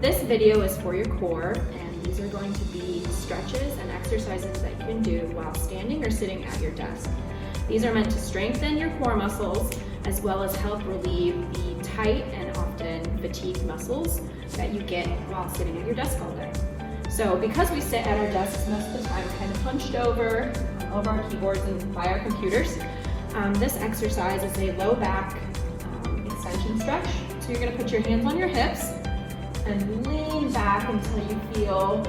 This video is for your core, and these are going to be stretches and exercises that you can do while standing or sitting at your desk. These are meant to strengthen your core muscles as well as help relieve the tight and often fatigued muscles that you get while sitting at your desk all day. So because we sit at our desks most of the time kind of hunched over our keyboards and by our computers, this exercise is a low back extension stretch. So you're going to put your hands on your hips and lean back until you feel,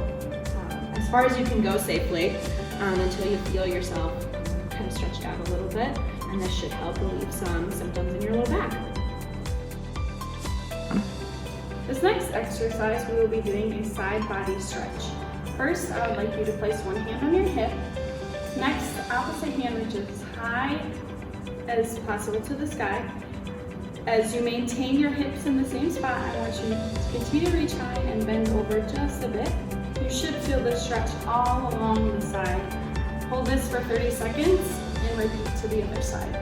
as far as you can go safely, until you feel yourself kind of stretched out a little bit, and this should help relieve some symptoms in your low back. This next exercise, we will be doing a side body stretch. First, I would like you to place one hand on your hip. Next, the opposite hand reaches as high as possible to the sky. As you maintain your hips in the same spot, I want you to continue to reach high and bend over just a bit. You should feel this stretch all along the side. Hold this for 30 seconds and repeat to the other side.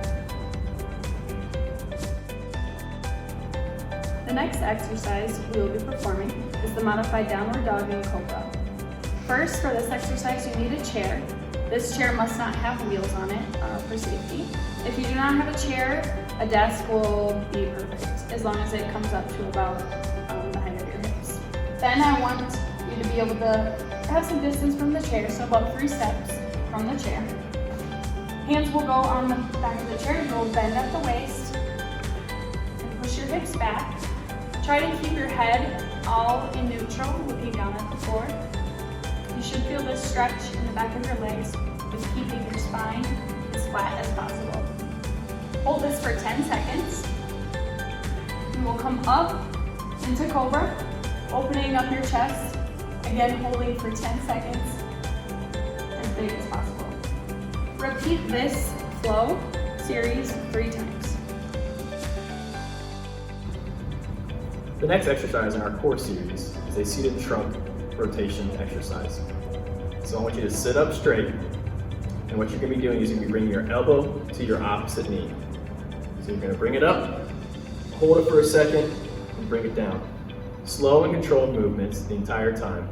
The next exercise we will be performing is the modified downward dog and cobra. First, for this exercise, you need a chair. This chair must not have wheels on it for safety. If you do not have a chair, a desk will be perfect, as long as it comes up to about the height of your hips. Then I want you to be able to have some distance from the chair, so about 3 steps from the chair. Hands will go on the back of the chair. You will bend at the waist and push your hips back. Try to keep your head all in neutral, looking down at the floor. You should feel this stretch in the back of your legs with keeping your spine as flat as possible. Hold this for 10 seconds. You will come up into cobra, opening up your chest, again holding for 10 seconds, as big as possible. Repeat this flow series 3 times. The next exercise in our core series is a seated trunk rotation exercise. So I want you to sit up straight, and what you're going to be doing is you're going to be bringing your elbow to your opposite knee. So you're going to bring it up, hold it for a second, and bring it down. Slow and controlled movements the entire time.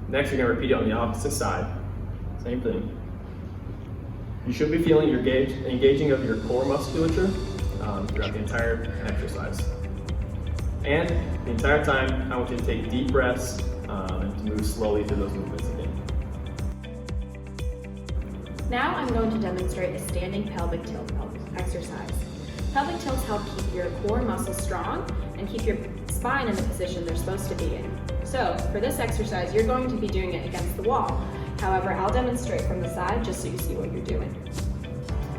Next, you're going to repeat it on the opposite side. Same thing. You should be feeling your engaging of your core musculature throughout the entire exercise. And the entire time, I want you to take deep breaths and to move slowly through those movements again. Now I'm going to demonstrate a standing pelvic tilt exercise. Pelvic tilts help keep your core muscles strong and keep your spine in the position they're supposed to be in. So for this exercise, you're going to be doing it against the wall. However, I'll demonstrate from the side just so you see what you're doing.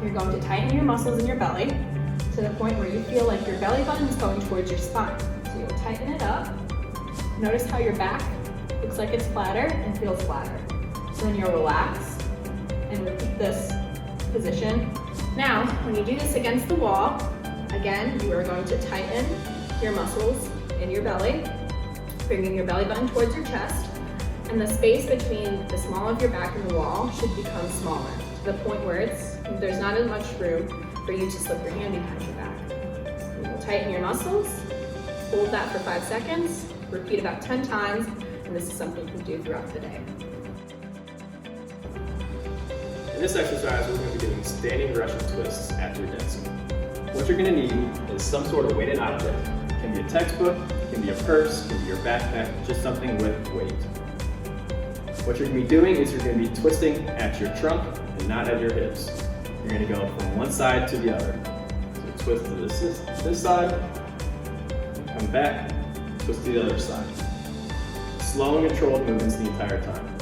You're going to tighten your muscles in your belly to the point where you feel like your belly button is going towards your spine. So you'll tighten it up. Notice how your back looks like it's flatter and feels flatter. So then you'll relax and repeat this position. Now, when you do this against the wall, again, you are going to tighten your muscles in your belly, bringing your belly button towards your chest, and the space between the small of your back and the wall should become smaller, to the point where there's not as much room for you to slip your hand behind your back. You will tighten your muscles, hold that for 5 seconds, repeat about 10 times, and this is something you can do throughout the day. In this exercise, we're going to be doing standing Russian twists at your desk. What you're going to need is some sort of weighted object. It can be a textbook, it can be a purse, it can be your backpack, just something with weight. What you're going to be doing is you're going to be twisting at your trunk and not at your hips. You're going to go from one side to the other. So twist to this side, come back, twist to the other side. Slow and controlled movements the entire time.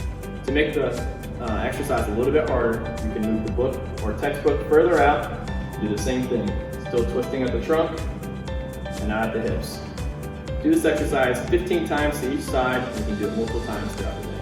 To make the exercise a little bit harder, you can move the book or textbook further out, do the same thing. Still twisting at the trunk and not at the hips. Do this exercise 15 times to each side, and you can do it multiple times throughout the day.